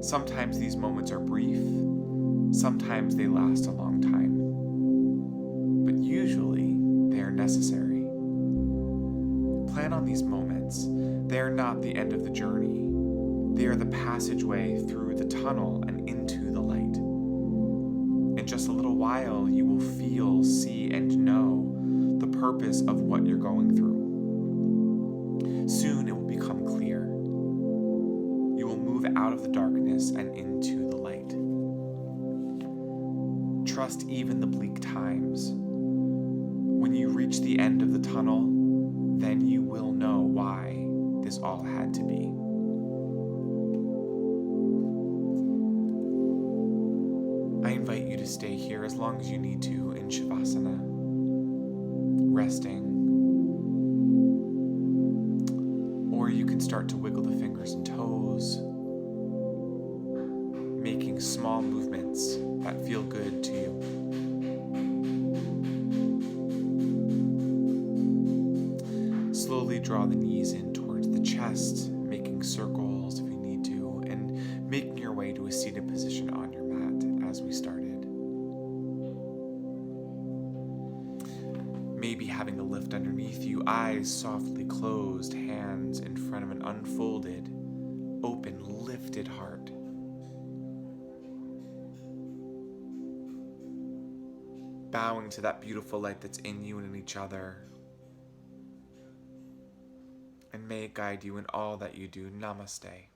Speaker 1: Sometimes these moments are brief, sometimes they last a long time. But usually they are necessary. Plan on these moments. They are not the end of the journey. They are the passageway through the tunnel and into the light. In just a little while, you will feel, see, and know the purpose of what you're going through. Soon it will become clear. You will move out of the darkness and into the light. Trust even the bleak times. When you reach the end of the tunnel, then you will know why this all had to be. I invite you to stay here as long as you need to in Shavasana, resting. Or you can start to wiggle the fingers and toes, making small movements that feel good to you. Slowly draw the knees in towards the chest, making circles if you need to, and making your way to a seated position on your mat as we started. Maybe having a lift underneath you, eyes softly closed, hands in front of an unfolded, open, lifted heart. Bowing to that beautiful light that's in you and in each other. And may it guide you in all that you do. Namaste.